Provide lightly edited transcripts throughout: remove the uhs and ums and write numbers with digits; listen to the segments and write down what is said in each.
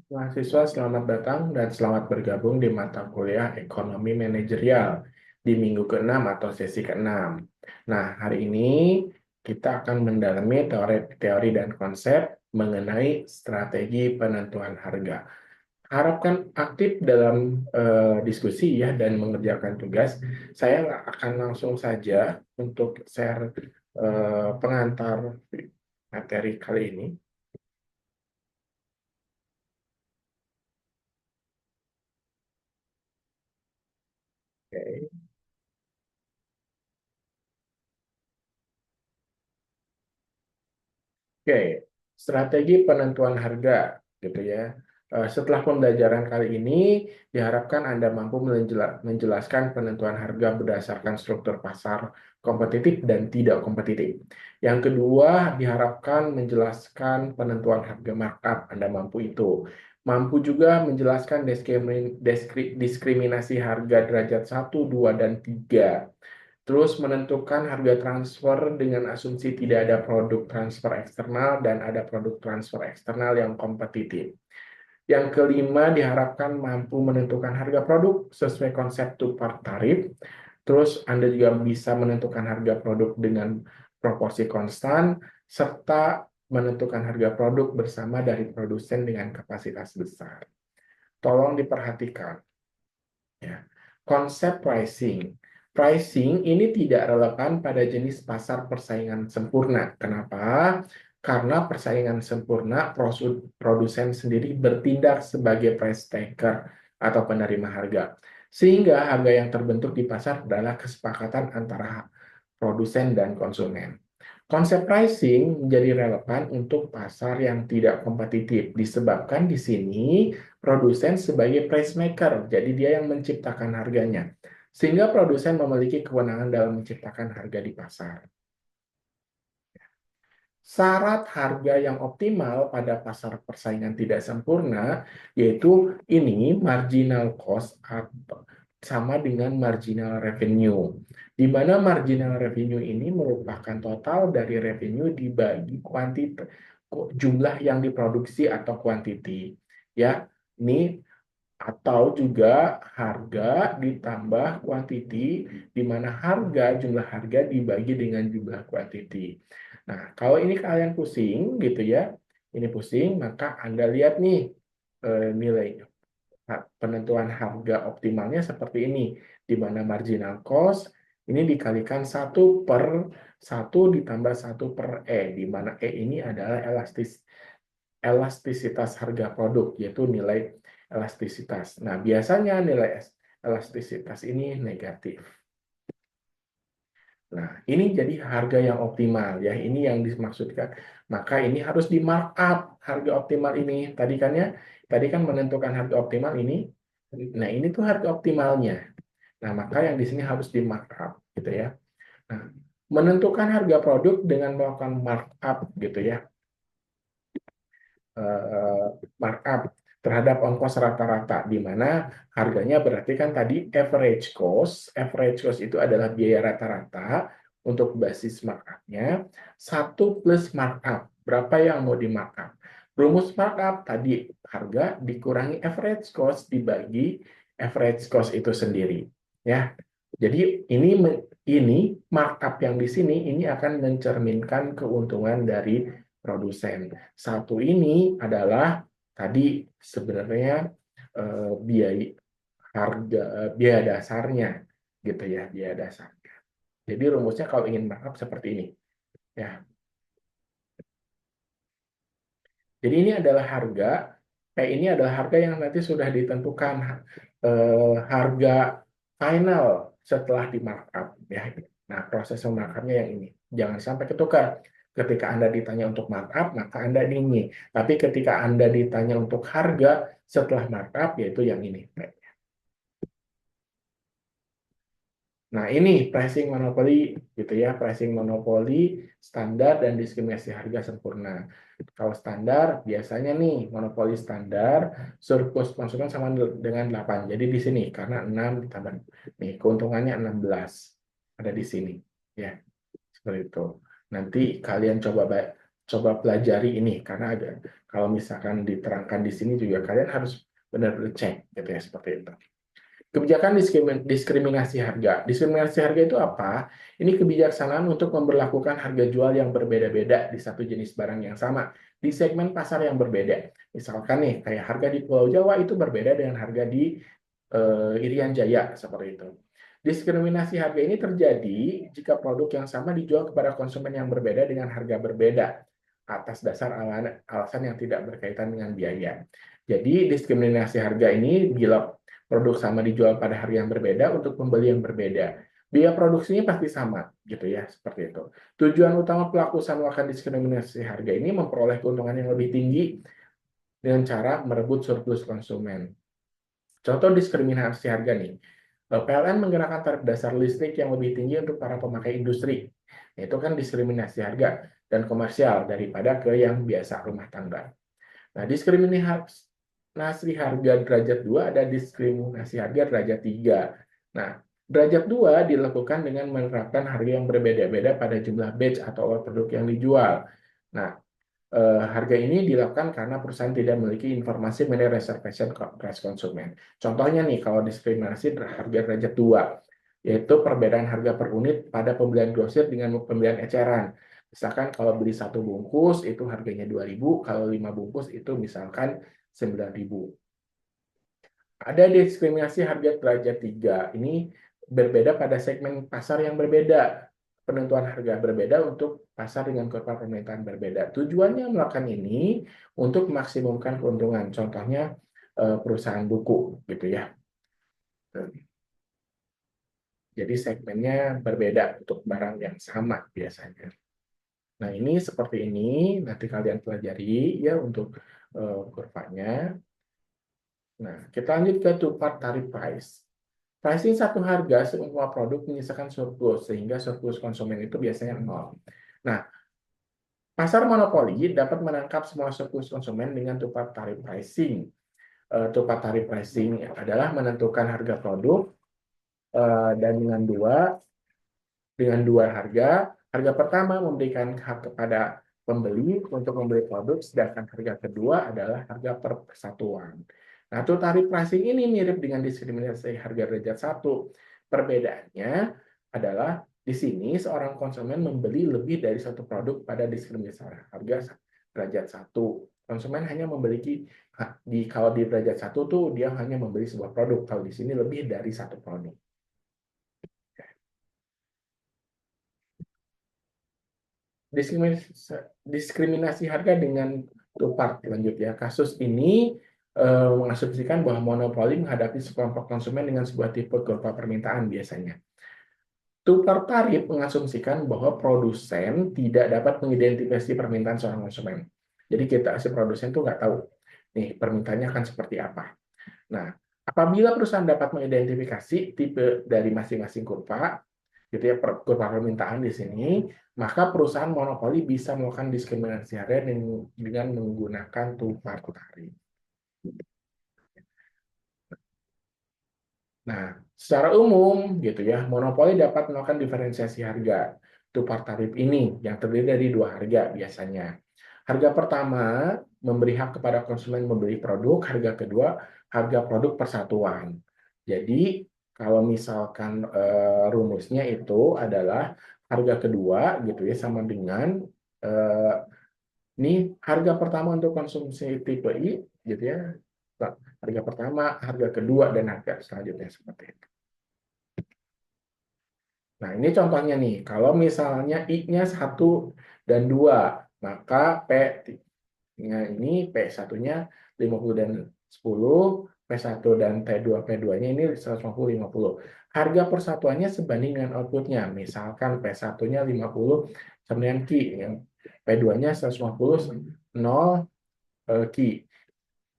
Mahasiswa, selamat datang dan selamat bergabung di mata kuliah Ekonomi Manajerial di minggu ke-6 atau sesi ke-6. Nah, hari ini kita akan mendalami teori dan konsep mengenai strategi penentuan harga. Harapkan aktif dalam diskusi ya dan mengerjakan tugas. Saya akan langsung saja untuk share pengantar materi kali ini. Oke. Oke, strategi penentuan harga gitu ya. Setelah pembelajaran kali ini, diharapkan Anda mampu menjelaskan penentuan harga berdasarkan struktur pasar kompetitif dan tidak kompetitif. Yang kedua, diharapkan menjelaskan penentuan harga markup. Anda mampu itu. Mampu juga menjelaskan diskriminasi harga derajat satu, 2, dan 3. Terus menentukan harga transfer dengan asumsi tidak ada produk transfer eksternal dan ada produk transfer eksternal yang kompetitif. Yang kelima, diharapkan mampu menentukan harga produk sesuai konsep two-part tarif. Terus Anda juga bisa menentukan harga produk dengan proporsi konstan, serta menentukan harga produk bersama dari produsen dengan kapasitas besar. Tolong diperhatikan. Ya. Konsep pricing. Pricing ini tidak relevan pada jenis pasar persaingan sempurna. Kenapa? Karena persaingan sempurna, produsen sendiri bertindak sebagai price taker atau penerima harga. Sehingga harga yang terbentuk di pasar adalah kesepakatan antara produsen dan konsumen. Konsep pricing menjadi relevan untuk pasar yang tidak kompetitif disebabkan di sini produsen sebagai price maker, jadi dia yang menciptakan harganya. Sehingga produsen memiliki kewenangan dalam menciptakan harga di pasar. Syarat harga yang optimal pada pasar persaingan tidak sempurna yaitu ini marginal cost sama dengan marginal revenue. Di mana marginal revenue ini merupakan total dari revenue dibagi kuantitas jumlah yang diproduksi atau quantity. Ya, ini atau juga harga ditambah quantity, di mana jumlah harga dibagi dengan jumlah quantity. Nah, kalau ini kalian pusing gitu ya, ini pusing, maka Anda lihat nih nilai penentuan harga optimalnya seperti ini, di mana marginal cost ini dikalikan 1/1 ditambah 1/E, di mana E ini adalah elastisitas harga produk, yaitu nilai elastisitas. Nah, biasanya nilai elastisitas ini negatif. Nah, ini jadi harga yang optimal ya. Ini yang dimaksudkan. Maka ini harus di markup harga optimal ini. Tadi kan menentukan harga optimal ini. Nah, ini tuh harga optimalnya. Nah, maka yang di sini harus di markup gitu ya. Nah, menentukan harga produk dengan melakukan markup gitu ya. eh, Markup terhadap ongkos rata-rata, di mana harganya berarti kan tadi average cost itu adalah biaya rata-rata untuk basis markupnya, 1 plus markup, berapa yang mau di markup. Rumus markup tadi harga dikurangi average cost dibagi average cost itu sendiri. Ya, jadi ini markup yang di sini ini akan mencerminkan keuntungan dari produsen. Satu ini adalah tadi sebenarnya biaya biaya dasarnya gitu ya, biaya dasar. Jadi rumusnya kalau ingin markup seperti ini ya. Jadi ini adalah harga, ini adalah harga yang nanti sudah ditentukan harga final setelah di markup ya. Nah, proses markupnya yang ini. Jangan sampai ketukar. Ketika Anda ditanya untuk markup, maka Anda ini. Tapi ketika Anda ditanya untuk harga setelah markup, yaitu yang ini. Nah, ini pricing monopoli gitu ya, pricing monopoli standar dan diskriminasi harga sempurna. Kalau standar biasanya nih monopoli standar surplus masukan sama dengan 8. Jadi di sini karena 6 ditambah nih keuntungannya 16 ada di sini ya. Seperti itu. Nanti kalian coba coba pelajari ini karena ada kalau misalkan diterangkan di sini juga kalian harus benar-benar cek gitu ya seperti itu. Kebijakan diskriminasi harga. Diskriminasi harga itu apa? Ini kebijaksanaan untuk memberlakukan harga jual yang berbeda-beda di satu jenis barang yang sama di segmen pasar yang berbeda. Misalkan nih, kayak harga di Pulau Jawa itu berbeda dengan harga di Irian Jaya, seperti itu. Diskriminasi harga ini terjadi jika produk yang sama dijual kepada konsumen yang berbeda dengan harga berbeda atas dasar alasan yang tidak berkaitan dengan biaya. Jadi diskriminasi harga ini bila produk sama dijual pada harga yang berbeda untuk pembeli yang berbeda. Biaya produksinya pasti sama, gitu ya, seperti itu. Tujuan utama pelaku usaha melakukan diskriminasi harga ini memperoleh keuntungan yang lebih tinggi dengan cara merebut surplus konsumen. Contoh diskriminasi harga nih. PLN menggunakan tarif dasar listrik yang lebih tinggi untuk para pemakai industri. Itu kan diskriminasi harga dan komersial daripada ke yang biasa rumah tangga. Nah, diskriminasi harga derajat 2 ada diskriminasi harga derajat 3. Nah, derajat 2 dilakukan dengan menerapkan harga yang berbeda-beda pada jumlah batch atau produk yang dijual. Nah, harga ini dilakukan karena perusahaan tidak memiliki informasi mengenai reservation price konsumen. Contohnya nih, kalau diskriminasi harga derajat 2, yaitu perbedaan harga per unit pada pembelian grosir dengan pembelian eceran. Misalkan kalau beli 1 bungkus itu harganya 2.000, kalau 5 bungkus itu misalkan 9.000. Ada diskriminasi harga derajat 3. Ini berbeda pada segmen pasar yang berbeda. Penentuan harga berbeda untuk pasar dengan kurva permintaan berbeda. Tujuannya melakukan ini untuk maksimumkan keuntungan. Contohnya perusahaan buku, gitu ya. Jadi segmennya berbeda untuk barang yang sama biasanya. Nah, ini seperti ini, nanti kalian pelajari ya untuk kurvanya. Nah, kita lanjut ke two-part tariff price. Pricing satu harga semua produk menyisakan surplus, sehingga surplus konsumen itu biasanya nol. Nah, pasar monopoli dapat menangkap semua surplus konsumen dengan two-part tariff pricing. Two-part tariff pricing adalah menentukan harga produk dan dengan dua harga. Harga pertama memberikan hak kepada pembeli untuk membeli produk, sedangkan harga kedua adalah harga per persatuan. Nah, tuh tarif pricing ini mirip dengan diskriminasi harga derajat 1. Perbedaannya adalah di sini seorang konsumen membeli lebih dari satu produk pada diskriminasi harga derajat 1. Konsumen hanya memiliki kalau di derajat 1 tuh dia hanya membeli sebuah produk, kalau di sini lebih dari satu produk. Diskriminasi harga dengan two-part lanjut ya. Kasus ini mengasumsikan bahwa monopoli menghadapi sekelompok konsumen dengan sebuah tipe kurva permintaan biasanya. Two-part tarif mengasumsikan bahwa produsen tidak dapat mengidentifikasi permintaan seorang konsumen. Jadi kita si produsen tuh nggak tahu nih permintaannya akan seperti apa. Nah, apabila perusahaan dapat mengidentifikasi tipe dari masing-masing kurva, gitu ya, kurva permintaan di sini, maka perusahaan monopoli bisa melakukan diskriminasi harga dengan menggunakan two-part tarif. Nah, secara umum gitu ya, monopoli dapat melakukan diferensiasi harga two-part tarif ini yang terdiri dari dua harga biasanya. Harga pertama memberi hak kepada konsumen membeli produk, harga kedua harga produk persatuan. Jadi kalau misalkan rumusnya itu adalah harga kedua gitu ya sama dengan ini harga pertama untuk konsumsi tipe I gitu ya. Harga pertama, harga kedua dan harga selanjutnya seperti itu. Nah, ini contohnya nih. Kalau misalnya I-nya 1 dan 2, maka P-nya ini P1-nya 50 dan 10, P1 dan T2, P2-nya ini 150, 50. Harga persatuannya sebanding dengan output-nya. Misalkan P1-nya 50 sama dengan Q, yang P2-nya 150, 0 Q.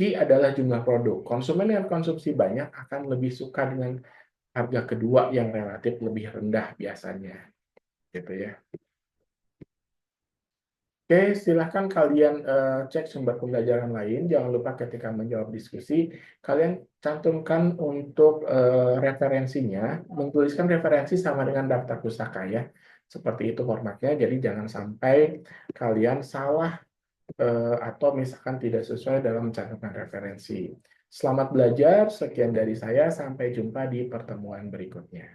Q adalah jumlah produk. Konsumen yang konsumsi banyak akan lebih suka dengan harga kedua yang relatif lebih rendah biasanya, gitu ya. Oke, silahkan kalian cek sumber pembelajaran lain. Jangan lupa ketika menjawab diskusi, kalian cantumkan untuk referensinya, menuliskan referensi sama dengan daftar pustaka ya. Seperti itu formatnya, jadi jangan sampai kalian salah atau misalkan tidak sesuai dalam catatan referensi. Selamat belajar, sekian dari saya, sampai jumpa di pertemuan berikutnya.